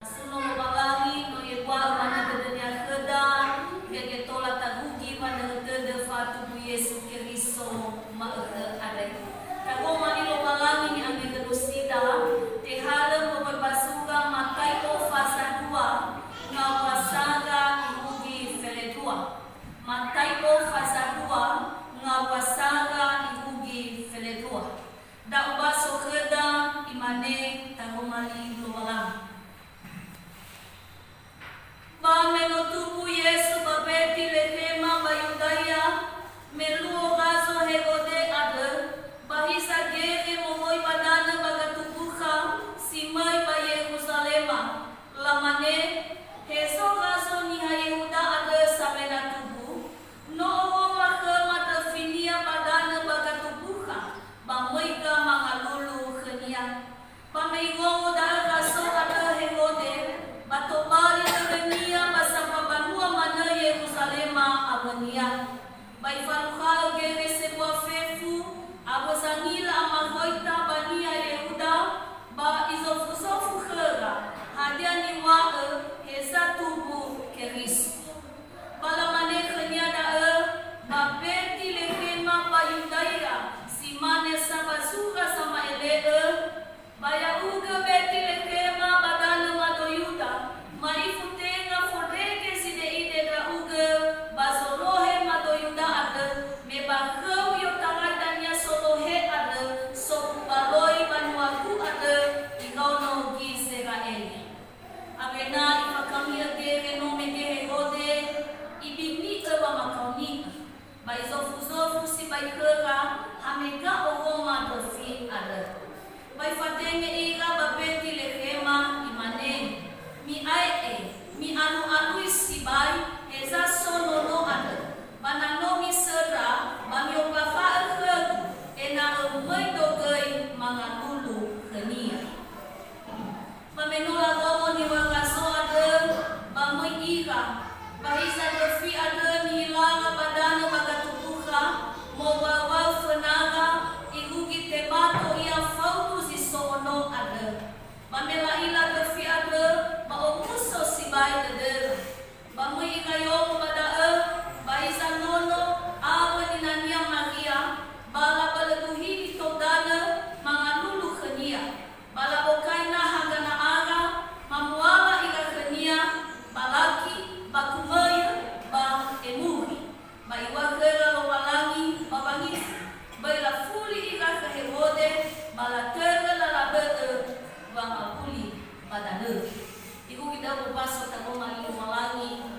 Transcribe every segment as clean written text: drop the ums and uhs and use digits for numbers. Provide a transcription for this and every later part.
Suno balangi no yebwa mana kedenya keda gege tola tagugi mana kede fatu bu Yesu Kristo ma ade kago mani lo balangi ni ambe terusida te halem berbasuga makai o fasa dua ngawasaga ibugi fele dua makai o fasa dua ngawasaga ibugi fele dua da ubaso keda imane tagomali lo balangi Bameno tubu Yesu babeti lehema bayudaya meluo gazo hegode ade bahisa gere mohoi badana bagatubuha simai ba Yerusalema lamane heso gazo ni Yehuda ade samena tubu no owa ke mata finia badana bagatubuha bamoika mangalulu khenia bameigo da gazo ade hegode batobali Yerusalema abania bai faruha gere sebuah fefu abosangila amagoita bania Yehuda ba izofu khera hadiani wa hesa tubu keris balamane khanya da ba beti lekema bayudaya simane sabasuga sama ele baya uga beti lekema badana madoyuda maifutenga fodeke basolohe madoyuda ade mebakau yo tangadanya solohe ade sobaloi banuaku ade inono giseraeli abena imakami agere no mege hode ibini eba makauni baizofu si baikera hamega ohoma dofi ade baifadenge ira babeti lehema imane mi ae mi anu isibai eza sono no ade bananomi sera bamiobafa khag ena umai dogei mangalulu khania bamenula gomo ni wagaso ade bamoi ira bahisa dofi ade ni laga badana bagatubuha mobawa fenaga igugi tebato ia fautu si sono ade bamela ila dofi ade baomuso sibai ade Bamui kayo pada baisa nono awan inania Maria bala baladuhi todana mangalulu khania bala bokaina hagana ara mamuala ila khania balaki bakumaya ba emuri baiwa kera lo balangi babangi baila fuli ila khehode bala kera la labete bangapuli badane iku kita berpaso tagomali malangi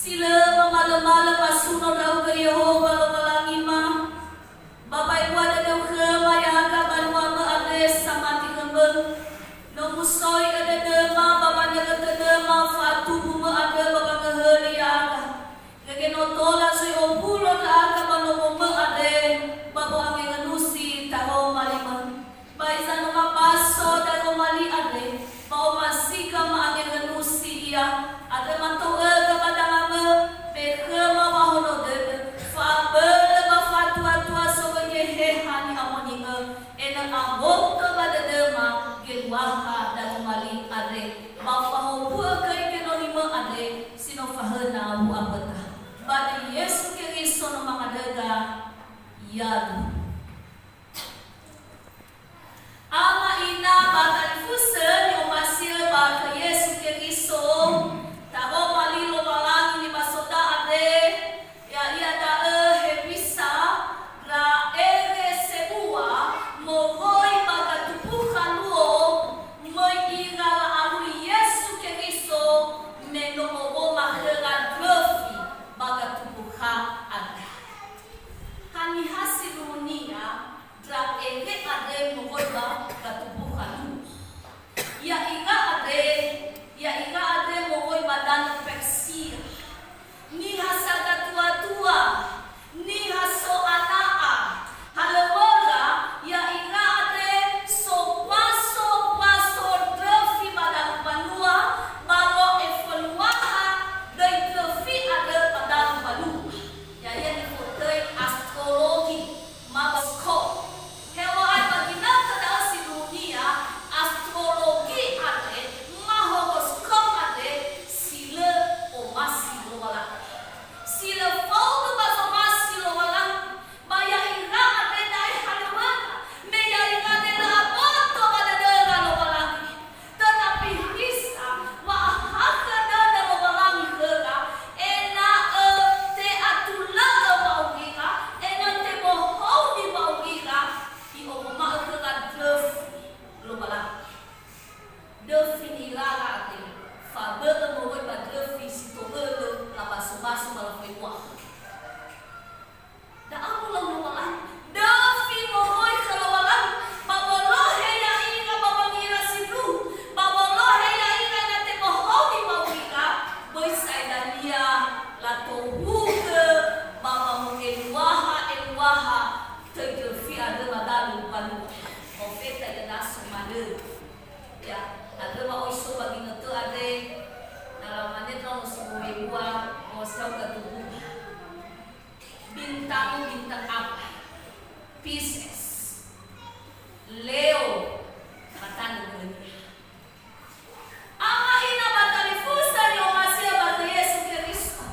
sila pamalam-malam pasuno daw ke Yehova lo malangi ma babay wala daw ke mayaga banwa ma ades samati kembel no musoy ada dema babanya kata dema fatu ma ada babang heli aga kage no tola soy obulo aga bano ma ade babo ame nganusi taho maliman baisa no mapaso daw mali ade mau masih kama ame nganusi ia ada manto kepada mama bekema mahono de fa bele ba fatwa tua soge he hani amoninga ena ambok kepada dema gelwaha dan mali ade ba faho bua kai kenolima ade sino fahena bu abata pada Yesu Kristo no makadaga yadu ama ina bakal fusen yo masil ba ke Yesu Kristo tago malilo balangi ni basota ade ya ia da hebisa ra ere sebua mohoi bagatupuha luo moi ira la alu Yesu Kristo meno obo mahera drofi bagatupuha ada hani hasilu Ya, ada mau isu bagi nutu ada dalamannya terus sebuah buah mau ke tubuh. Bintang apa? Pisces, Leo, matando dunia. Ama ina batalifusa ni omasia bata Yesu Kristo.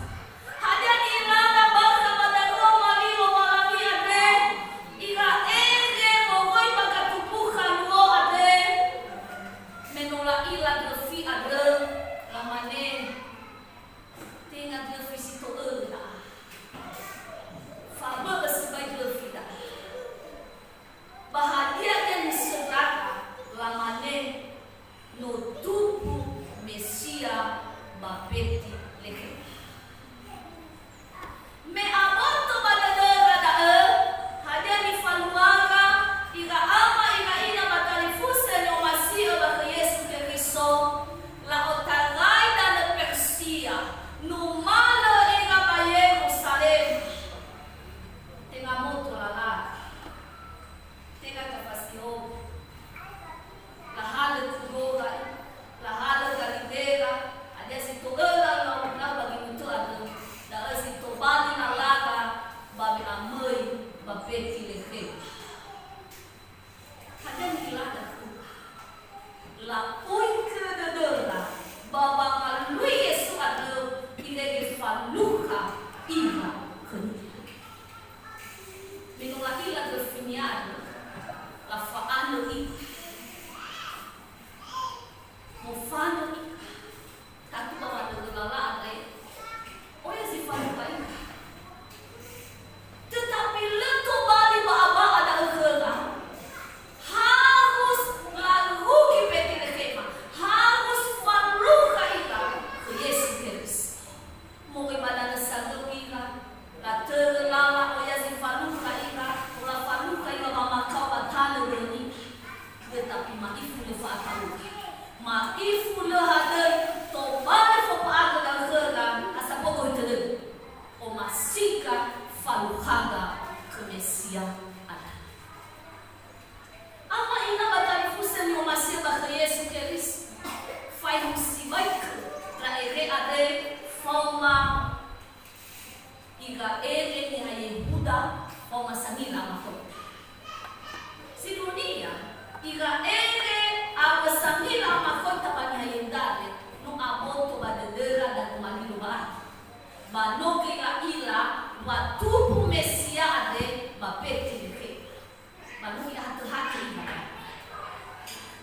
Hadia ni ilana bata badaro malilo malami ade. Ira ege mogoi bagatupuka lo ade. Menula ila gelfi ade. Lamane tinga gelfi sito eda. Faba sebagai gelfi dah. Bahagia yang diserahkan lamane no tubu Mesia bapeti leke. Me aborto badadera da hadia ni faluaga ira ama ira ina batalifuse ni omasia baka Yesu Kristo la otarai da Persia no malo ira ba Yerusalem tengah moto la tengah kapasio la hala tugora la hala galidera ada situ ela na bagi mutu ada da situ bali na laga babi amoi bapeti leke ada milada ku la uike de dela baba malui Yesu ada ilege faluka ina keni minula ila de finiado la faano ika mufano ika tatu bawa degala ada oya si fano baik tetapi leto bali baaba ada egela harus lalu kipeti lekema harus faluka ika ke Yesu Kristo mo ibada na salu ika la terlala oya si faluka ika la faluka ika mama kau batalo deni tetapi maifu le faataluka maifu le hadai to bale fo paaga da gela asa poko itele o masika falukaga ke Mesia ada ama ina batalifusa ni o Masia baka Yesu Kristo fai musibaika tra ere ade forma iga ere ni hayehuda o masamila makota si dunia iga ere abasamila makota bani hayendale no aboto badedera dan umalilo ba banoke ila watupu Mesia ade bapeti leke banuki hati-hati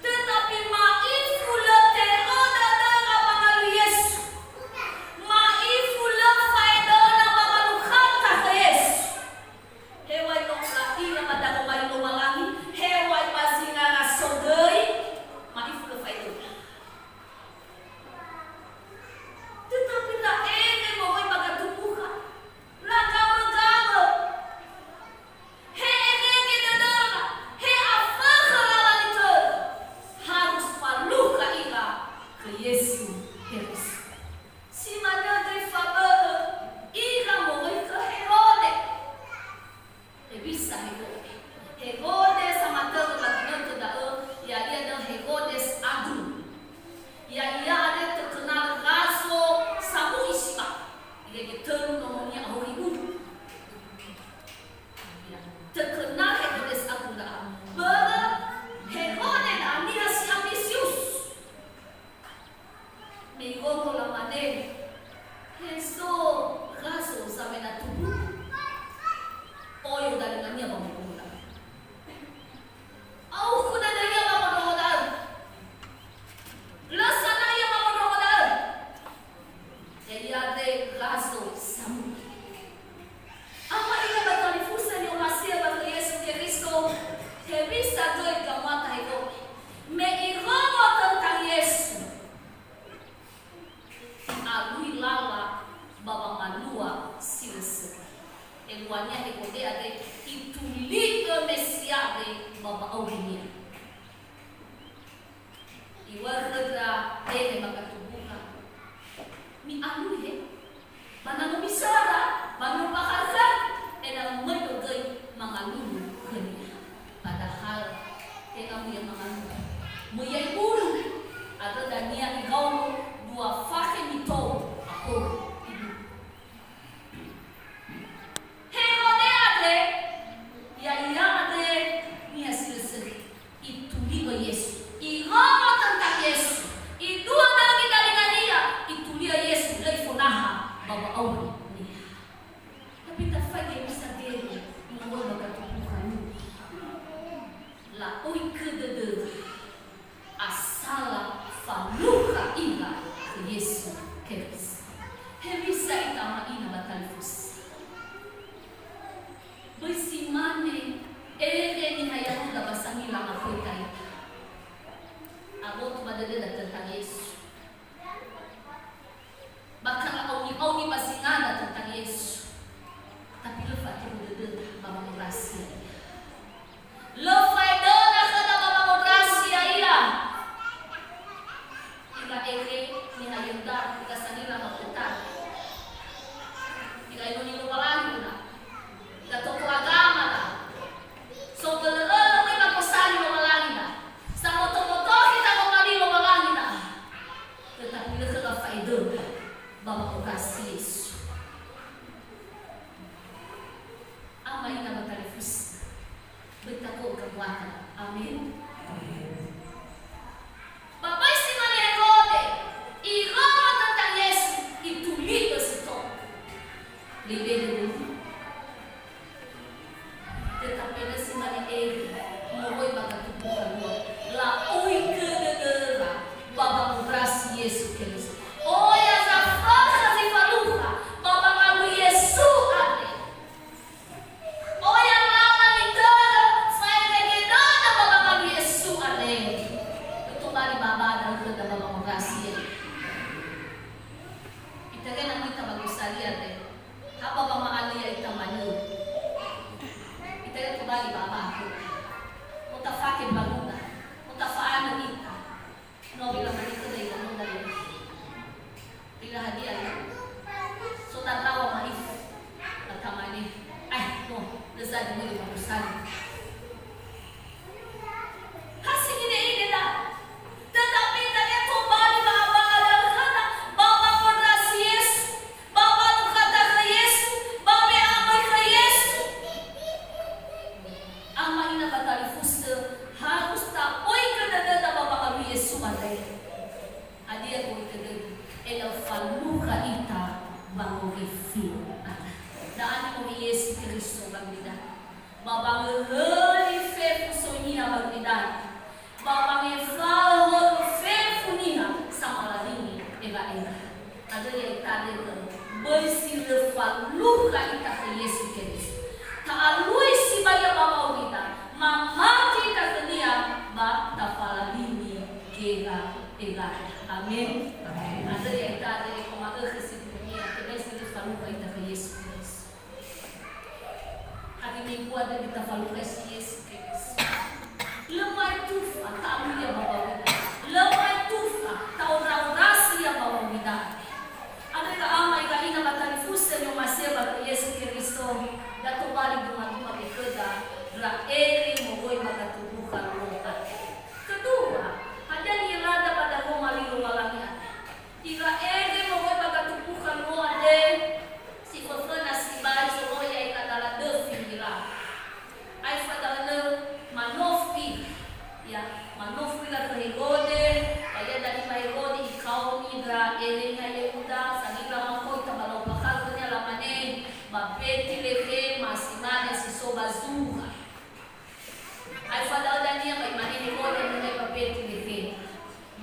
tetapi maifu le teroda dara bangalu Yesu maifu le faedona bangalu khanta ke Yesu hewai nokla ina madago malilo malangi hewai basina rasodei maifu le faedona tetapi la ene mohoi bagatupuka la kamu madadala tentang Yesus. Bahkan auni masih ngada tentang Yesus. Tapi lepas itu madadala babang rahasia. Lepas dana kada babang rahasia iya. Ika ere ni hayunda ika sanira makutan. Ika ini nubalang na. Ika toko agama na. So gelala may makusali nubalang na. Sa moto-moto kita kumali nubalang na. Tetapi lekala faedo babang rahasia Yesus. Ama ina matalifus. Bertakut kekuatan. Amin. Bapak si Herode, irama tentang Yesus itu lihat setok. Lebih dulu. Tetapi nasi Herode mulai bagai tubuhan luar. Laui kedegera babang ras Yesus Kristus. Oh ya zafar kasih faluha babang lalu Yesus ada. Oh ya lama litera saya legenda babang lalu Yesus ada. Itu bari baba dan kita babang rahasia. Kita kan ang kita bagusali ada. Apa babang alia kita manu. Kita kan kembali baba aku. Mutafakin baguna. Mutafaan kita. No bilang itu dari kamu dari. Tidak hadiah. So tak tahu maif. Pertama ini. No. Lezat dulu di bagusali. Kasih ini dah. Tetapi tadi kembali baba dan kata baba kontras Yesus, baba tu kata ke Yesus, baba amai ke Yesus. Ama ina batali fuste harus tak oi kedada baba kami Yesus mandai. Adia oi kedada. Ela faluka ita bango refi. Dan mo Yesus Kristus bangida. Baba ngeli fe pusonia bangida. Baba ngefalo fe funia sama ladini ega. Ada yang tadi bersih faluka ita ke Yesus Kristus. Taalui si baya baba kita. Mama kita kenia ba tafaladini ega. Amin. Ada yang tadi komada kesini dunia. Bersih faluka ita ke Yesus Kristus. Hari Minggu ada kita faluka Yesus Kristus. Lemai tufa tahu ya bawa kita. Lemai tufa tahu rahasia ya bawa kita. Ada ke ama ika ina batali fusa no maseba ke Yesus Kristus. Dato balik duma bekerja. Ra eri mogoi magatubukan rokat. Kedua, ada nirada pada romali romalangnya. Ika eri mogoi magatubukan roade. Si kofrena si bari soloya ika dalam defin dira. Ai fadalana manofi ya manofi la Herode kaya dari Herode ikau nidra elenya Yehuda sanira mangko itabalo bakal kanya lamane babeti leke masimane sisoba zuha ai fadal dania mai mane Herode ngai babeti leke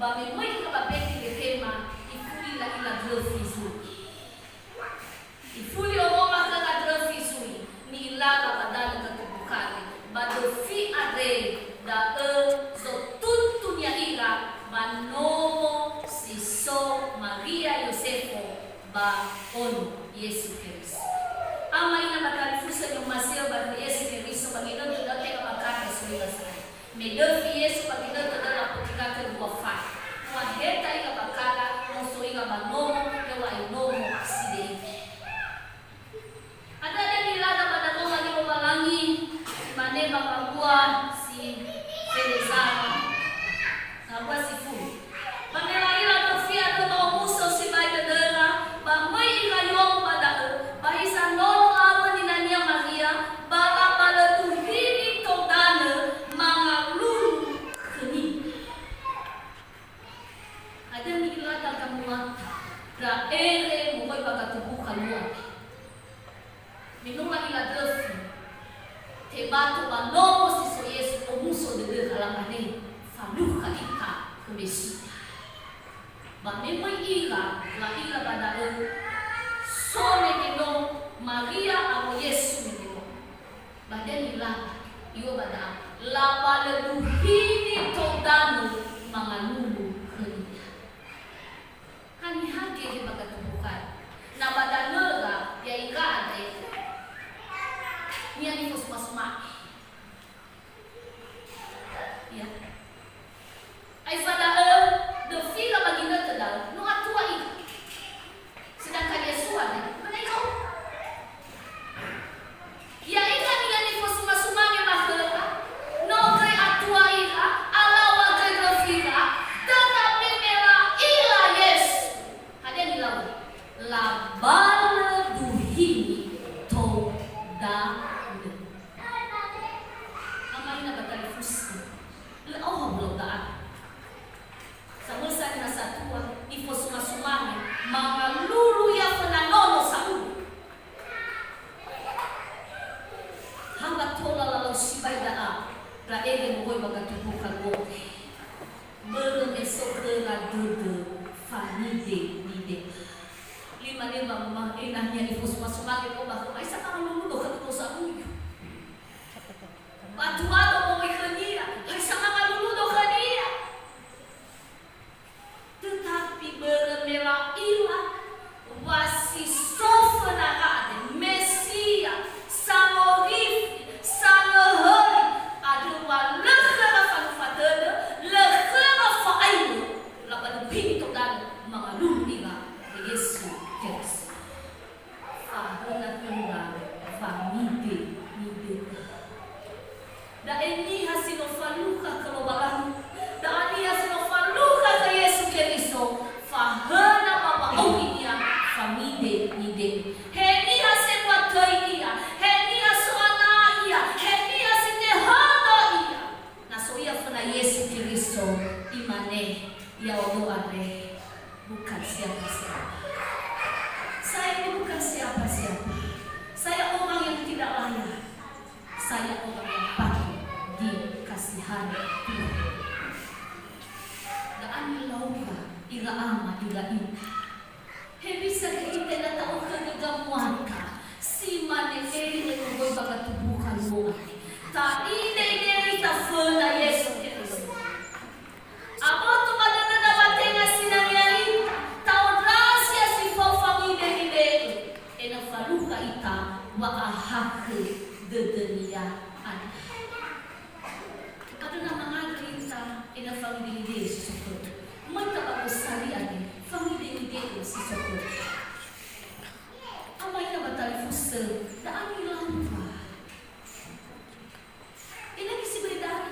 babe moi ka babeti leke ma ifuli la ila drofizu ifuli oroma ka drofizu ni ilaga badala ka tubukane badofi ade da so tuntunya ira manomo siso Maria Yosefo ba on Yesus Kristus. Ama ina matalifusa yung masio ba Yesus Kristus Panginoon to dati ka makaka suliwa sa. Medofi Yesu Panginoon to dati putika ka buwafa. Waheta ika bakala muso ika manomo yawa inomo aside. Ada nilada pada kong lagi mabalangi mane mapagua si Felizana ngabua si Fu manela ila tofia to muso si Maidadera ba mai ikayong pada ba isa no awa ni Nania Maria baka pala tuhini to dana mga lulu keni. Ada nilada kamuat ra ere mo ko'y pagkatubukan mo minunga ila dofi tebato banomo siso Yesu omuso de kalamane faluka ika kumesita ba memoy ika la ila badao sone kino Maria amo Yesu kino baden ila iyo bada la palaluhini todano mga lulu dede famide nide. Lima mama enahnya ibu sumak ko ba ay sa kanang lulo ka sa uyo. Batuado mo ikania ay sa mga lulo kania. Tetapi bermela ilah wasi sofana Mesia samorif sanahari adalah lekara fanfatana lekara fa'ayu laban pinto dan mga lumina ni Yesu Kristus. Fahana tunggal famide ni da ini hasil faluka kelobalan da ani hasil faluka ke Yesu Kristus fahana baba aunia famide ni de heni hasil watainia heni aswana ia heni hasil tehada ia nasoia fana Yesu Kristus imane ya Allah ade bukan siapa-siapa. Saya ini bukan siapa-siapa. Saya orang yang tidak layak. Saya orang yang patut dikasihani Tuhan. Daan lauka ila ama ila ina. Hebisa kita na taong kagagamuan ka. Si manekeri na kuboy baka tubukan mo. Ta ine ita funa Yesu Kristo. Amo tumadana na batenga sinangyari. Taon rasya si famide ine. Ena faluka ita waahak dedenia ana. Ada nama ngalita ina famide ide si sokot. Manta bagusari ane famide ide si sokot. Amay na batali fusa daan ilampa. Ina kisibridan.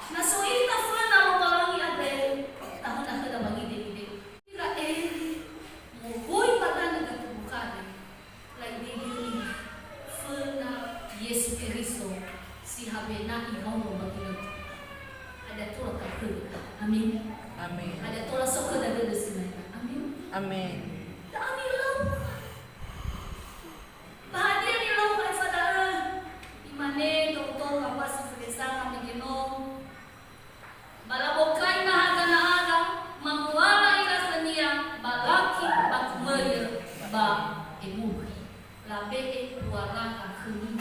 Nasoy ka fana mo balangi ade. Tahon na kada bagide ide. Ira mogoy padana gatubukade. Like baby fana Yesu Kristo si habena ikaw mo baginod. Ada tura ka amin. Amin. Ada tura sokod ada desinay. Amin. Amin. Daan ilaw. Bahagia ilaw kay sadaan. Imane doktor kapas si Fredesa kami ginom. Balabokay na haga na aga. Mamuwala ila sa niya. Balaki bakmaya ba emuhi. Labe buwala ka kuni.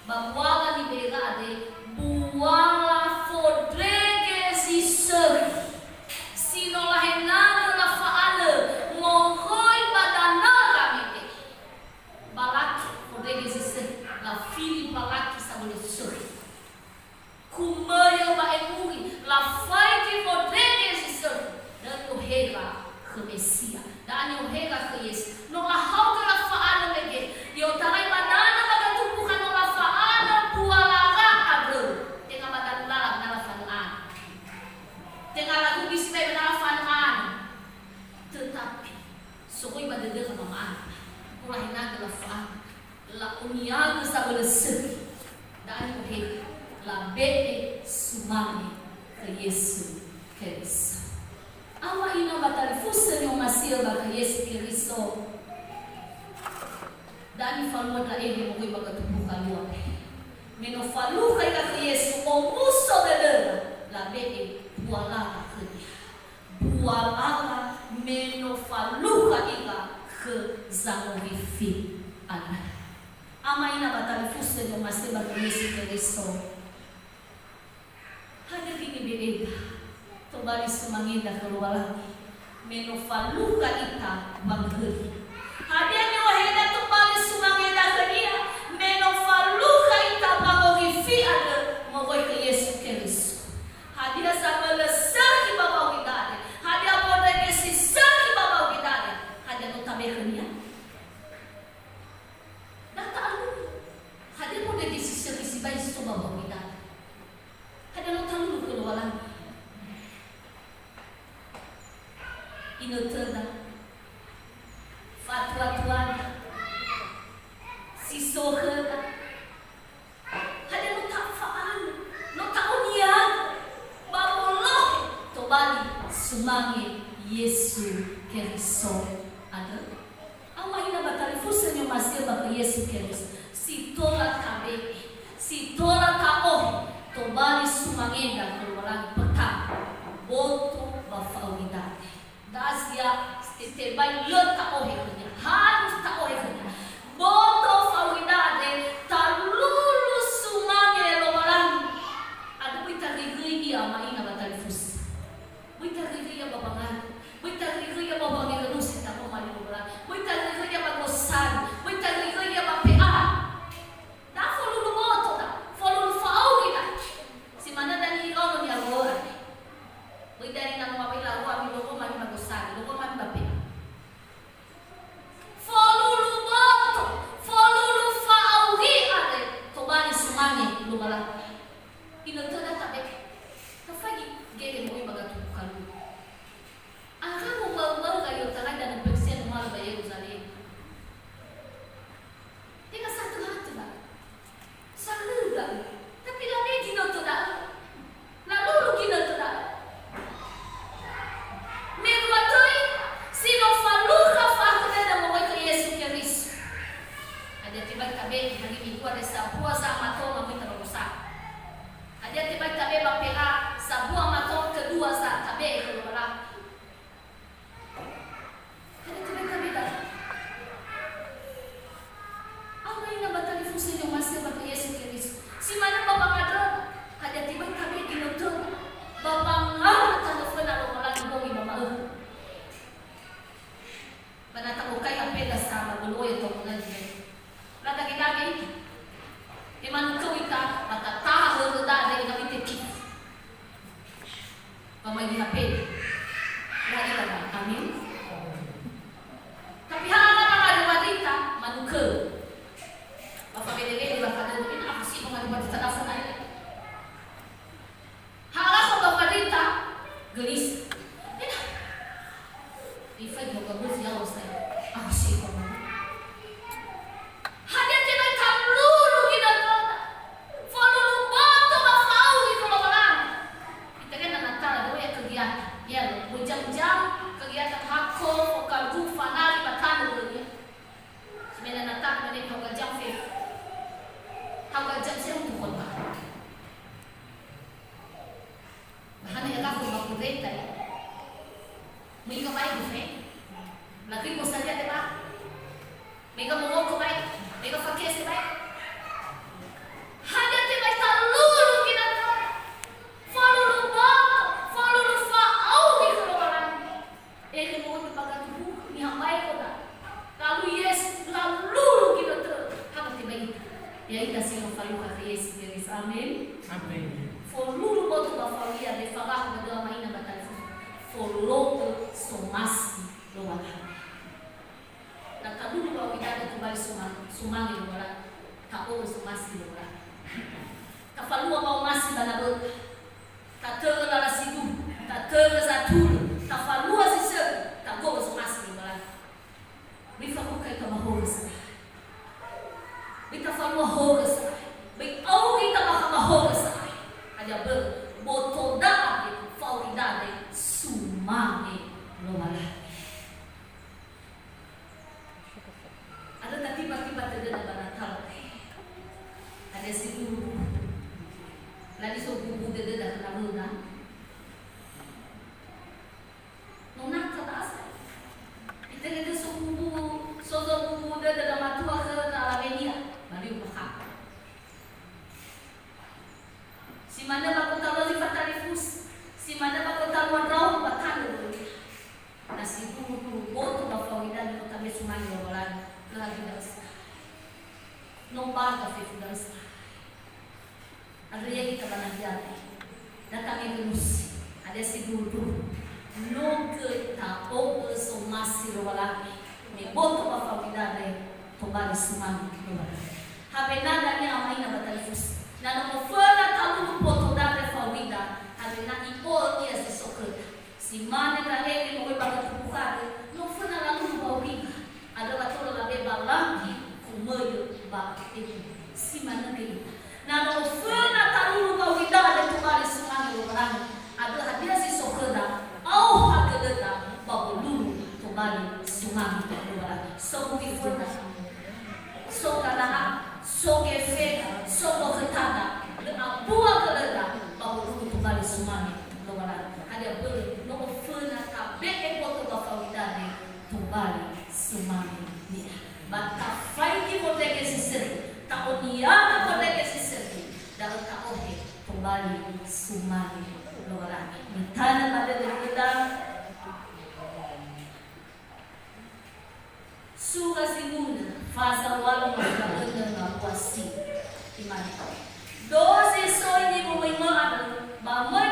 Babuwala ni Berade. Buwala fodrege si seri. Sino lahenana na faala. Mongoy badanara mite. Balaki fodrege si seri. La fili balaki sa muli seri. Kumaya ba emuhi. La faiki fodrege si seri. Dan yohela ke Mesia. Dan yohela ke Yesus. No lahau ke la faala lege. Yo tarai badana baga tumpukan no la faala bualara adro. Tengah badan lalak na la faala. Tengah lagu bisbay na la faala. Tetapi sokoy badada ka mamaan. Mulahin na la faala. La uniyaga sa balasag. Dan yohela. La bete sumame ke Yesu Kristo. Ama ina batalifusa ni umasil ba ke Yesu Kristo. Dani falua na ebe mo ko'y magatubukan mo. Menofaluka ka ke Yesu o muso galera. Labe e buwala ka niya. Buwala menofaluka ika ke zamorifi ana. Ama ina batalifusa ni umasil ba ke Yesu Kristo. Hanya kini bebeba. Tobali sumangida keluar. Menofaluka ita bagheri. Hadiahnya wahida tobali sumangida ke dia. Menofaluka ita bagogifi ada mogoy ke Yesu Kristo. Hadiah sabala saki babaw idade. Hadiah bodege si saki babaw idade. Hadiah notabe ke dia. Data alu. Hadiah bodege si saki si bayi so babaw idade. Hadiah notalu keluar. Inutanda fatwa-tuana si sohana hada no tafaan no taunian babolo tobali sumangi Yesu Kristo ada ama ina batalifusa ni masih ba Yesu Kristo si tola kabe si tola kao tobali sumangenda keluar walang pertama boto ba-faulidade. Dasya titibay lot taohe kanya, harus taohe kanya. Boto faulidade talulus sumange lo walang. Ada buita rigui ia maina batalifus. Buita rigui ia babangan. Buita rigui ia babangan rusi ta ko mali lo walang. Buita rigui ia bagosan. Buita rigui ia bapea. Da folulu boto da. Folulu faulidade. Si mana dan ikaw no ni agora. Buita rin ang mapila ko ami lo mali bagosan. Lo mali bapea. Folulu boto. Folulu faulidade. Tobani sumange lo walang. Inutana tabe kafagi gege mo ibagatu kalu aka mo bawa kayo tangan dan persen mal ba Yerusalem tika satu hati ba saluda tapi labi ginoto da lalu ginoto da merwatoi sino faluka fakda da mo ko Yesu Kristo ada tiba tabe hari minggu ada sabua sama toma kita berusaha. Ada tiba tabe bapera sabua matong kedua sa tabe kalau malam. Ada tiba tabe dah. Apa yang batali fusi yang masih bapa Yesus Kristus. Si mana bapa ada? Ada tiba tabe di nutut. Bapa ngar telefon lalu malam bomi bapa. Bana tak bukai apa dah sama beloy tu mengaji. Lagi. Iman kau ita mata tahu dah ada yang kita pamagi HP lagi lagi amin tapi hal apa wanita manuke bapa beda bapa ada ini apa sih mengenai wanita telefon aja hal apa bapa wanita gelis ini ifai mau kabus ya usai apa sih kamu hanya jangan kamu kita follow boto ba fauli ko mawalan kita kan natal do ya kegiatan ya bujang-jang kegiatan hako pokal du fanali batano dia semena natal mene ko gajang fe hawa jam se untuk kon ba bahana ya ka ko makureta ya minga mai bu fe lagi ko saja de ba minga mo ko mai minga fakese ba hanya tiba talulu kita tu, follow faau di keluaran. Ini mau dipakai tubuh, ni hambai kota. Lalu yes, lalu kita tu, hanya tiba itu. Ya kita siapa follow kata Yesus Kristus, amin. Amin. Follow botu bafalia de falar dengan maina batal. Follow somasi loalan. Dan kadulu kalau kita ada kembali sumangi loalan, tak boleh somasi loalan. Kafalua mau masih banabot tak terla sidu tak terla zatul kafalua sise tak go masih balan bifa ko kay kamahos bita falua hos bit au kita makamahos ada ber botoda faulidade sumame no mala ada tiba-tiba terjadi banatal ada sidu lagi so bubu de dah kena muna. Nona kata asal. Kita kata so bubu de dalam matua ke Alamenia. Mari upah. Si mana bakal tahu si fatalifus. Si mana bakal tahu rau batang dulu. Nasi bubu boto bafawidan ko tabi sumali walan. Lagi dah. Nomba ka fifudan. Ada yang kita banyak datang Indonesia ada si dulu no ke tapo somasi rola me boto pa famidade to bali sumang rola habe nada ni amai na batalifus na no fora talu boto dade famida habe na ipo dia si sokre si mane na ele mo ibaga tukade no fora la lu bawinga ada batolo la beba langi kumoyo ba si mana ke na no fora talu bawida to bali sumang rola ada hadir si sokre au hakadada babulu to bali sumang rola so bifuna so kalaha so gefe so boketada dengan buah kelada sumali lorang mitana pada kita suka simuna fasa walau mengatakan ngapuasi iman dosis soalnya bumai maat bamai